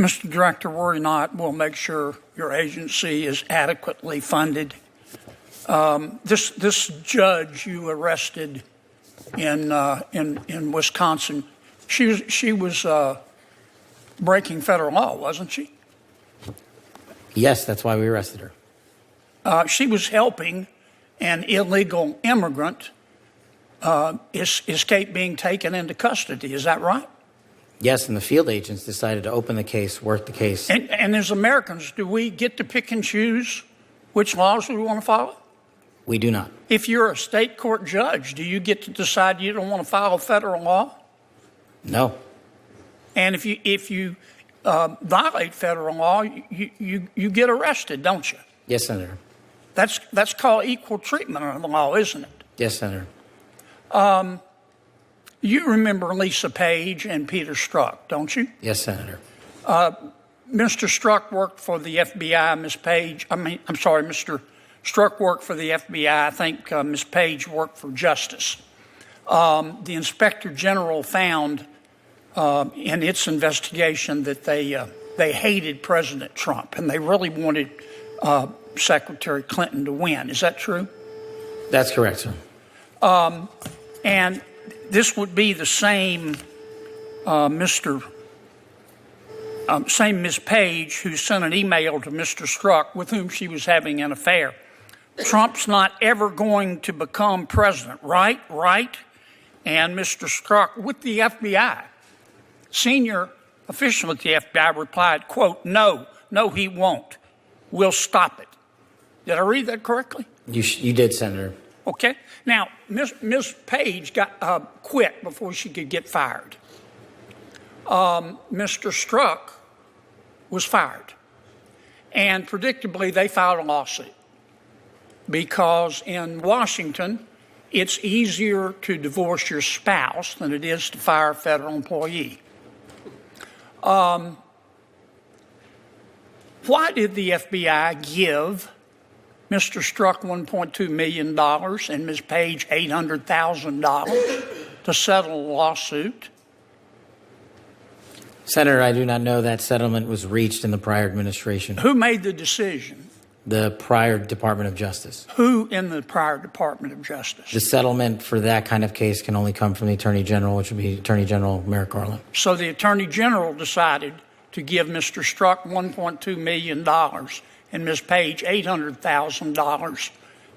Mr. Director, worry not. We'll make sure your agency is adequately funded. This judge you arrested in Wisconsin, she was breaking federal law, wasn't she? Yes, that's why we arrested her. She was helping an illegal immigrant escape being taken into custody. Is that right? Yes, and the field agents decided to open the case, work the case. And as Americans, do we get to pick and choose which laws we want to follow? We do not. If you're a state court judge, do you get to decide you don't want to follow federal law? No. And if you violate federal law, you get arrested, don't you? Yes, Senator. That's called equal treatment under the law, isn't it? Yes, Senator. You remember Lisa Page and Peter Strzok, don't you? Yes, Senator. Mr. Strzok worked for the FBI. Mr. Strzok worked for the FBI. I think Ms. Page worked for Justice. The Inspector General found in its investigation that they hated President Trump and they really wanted Secretary Clinton to win. Is that true? That's correct, sir. And this would be the same same Ms. Page who sent an email to Mr. Strzok with whom she was having an affair. Trump's not ever going to become president, right? Right? And Mr. Strzok with the FBI, senior official at the FBI, replied, quote, no, he won't. We'll stop it. Did I read that correctly? You did, Senator. Okay. Now, Ms. Page got quit before she could get fired. Mr. Strzok was fired. And predictably, they filed a lawsuit because in Washington, it's easier to divorce your spouse than it is to fire a federal employee. Why did the FBI give Mr. Strzok $1.2 million and Ms. Page $800,000 to settle a lawsuit? Senator, I do not know that settlement was reached in the prior administration. Who made the decision? The prior Department of Justice. Who in the prior Department of Justice? The settlement for that kind of case can only come from the Attorney General, which would be Attorney General Merrick Garland. So the Attorney General decided to give Mr. Strzok $1.2 million and Ms. Page $800,000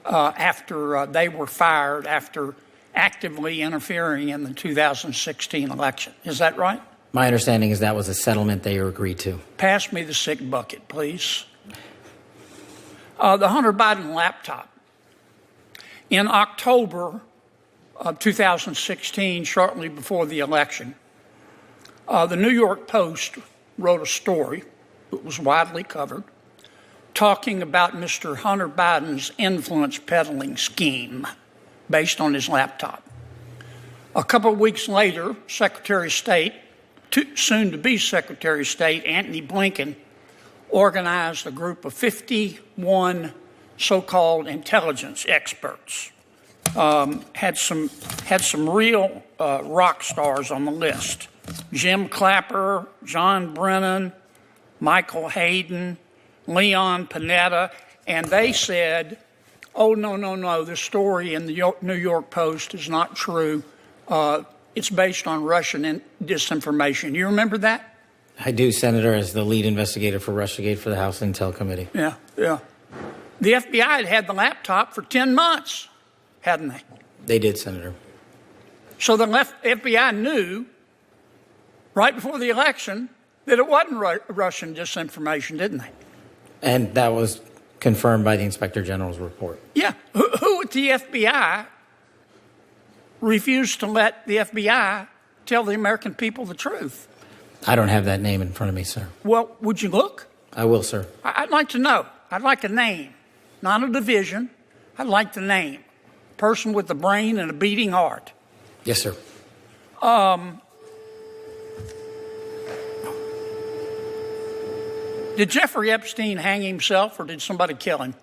after they were fired after actively interfering in the 2016 election. Is that right? My understanding is that was a settlement they agreed to. Pass me the sick bucket, please. The Hunter Biden laptop. In October of 2016, shortly before the election, the New York Post wrote a story that was widely covered talking about Mr. Hunter Biden's influence peddling scheme based on his laptop. A couple of weeks later, Secretary of State, soon-to-be Secretary of State, Antony Blinken, organized a group of 51 so-called intelligence experts. Had some real rock stars on the list. Jim Clapper, John Brennan, Michael Hayden, Leon Panetta, and they said, oh, no, the story in the New York Post is not true. It's based on Russian disinformation. You remember that? I do, Senator, as the lead investigator for Russiagate for the House Intel Committee. Yeah. The FBI had the laptop for 10 months, hadn't they? They did, Senator. So the FBI knew right before the election that it wasn't Russian disinformation, didn't they? And that was confirmed by the Inspector General's report. Yeah. Who at the FBI refused to let the FBI tell the American people the truth? I don't have that name in front of me, sir. Well, would you look? I will, sir. I'd like to know. I'd like a name, not a division. I'd like the name. Person with a brain and a beating heart. Yes, sir. Did Jeffrey Epstein hang himself or did somebody kill him?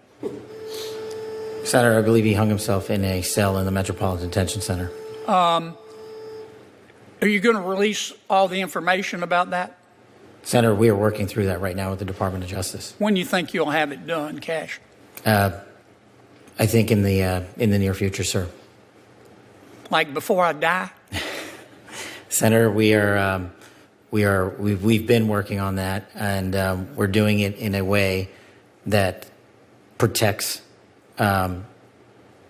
Senator, I believe he hung himself in a cell in the Metropolitan Detention Center. Are you going to release all the information about that? Senator, we are working through that right now with the Department of Justice. When do you think you'll have it done, Cash? I think in the near future, sir. Like before I die? Senator, we've been working on that, and we're doing it in a way that protects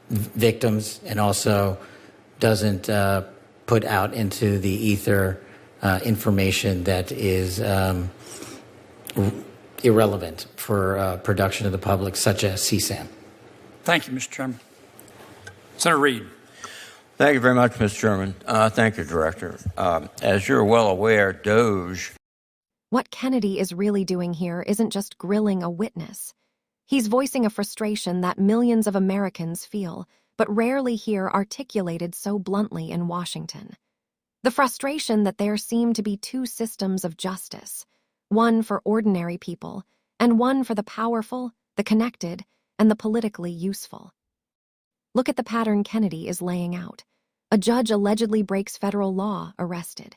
victims and also doesn't put out into the ether information that is irrelevant for production of the public, such as CSAM. Thank you, Mr. Chairman. Senator Reid. Thank you very much, Mr. Chairman. Thank you, Director. As you're well aware, DOJ. What Kennedy is really doing here isn't just grilling a witness. He's voicing a frustration that millions of Americans feel, but rarely hear articulated so bluntly in Washington. The frustration that there seem to be two systems of justice, one for ordinary people, and one for the powerful, the connected, and the politically useful. Look at the pattern Kennedy is laying out. A judge allegedly breaks federal law, arrested.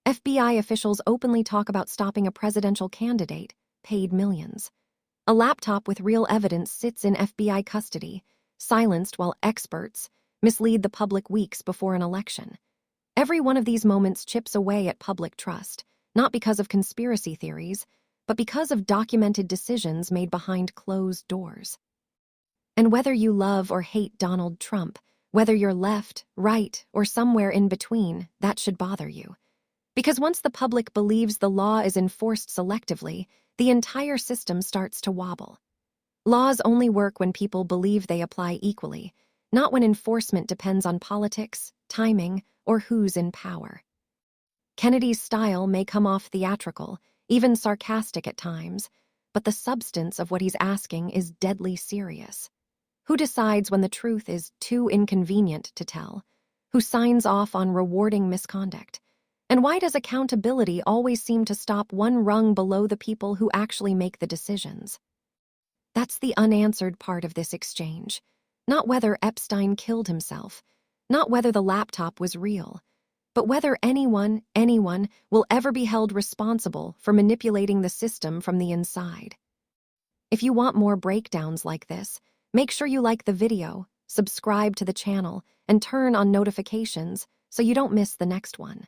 FBI officials openly talk about stopping a presidential candidate, paid millions. A laptop with real evidence sits in FBI custody, silenced while experts mislead the public weeks before an election. Every one of these moments chips away at public trust, not because of conspiracy theories, but because of documented decisions made behind closed doors. And whether you love or hate Donald Trump, whether you're left, right, or somewhere in between, that should bother you. Because once the public believes the law is enforced selectively, the entire system starts to wobble. Laws only work when people believe they apply equally, not when enforcement depends on politics, timing, or who's in power. Kennedy's style may come off theatrical, even sarcastic at times, but the substance of what he's asking is deadly serious. Who decides when the truth is too inconvenient to tell? Who signs off on rewarding misconduct? And why does accountability always seem to stop one rung below the people who actually make the decisions? That's the unanswered part of this exchange. Not whether Epstein killed himself, not whether the laptop was real, but whether anyone will ever be held responsible for manipulating the system from the inside. If you want more breakdowns like this, make sure you like the video, subscribe to the channel, and turn on notifications so you don't miss the next one.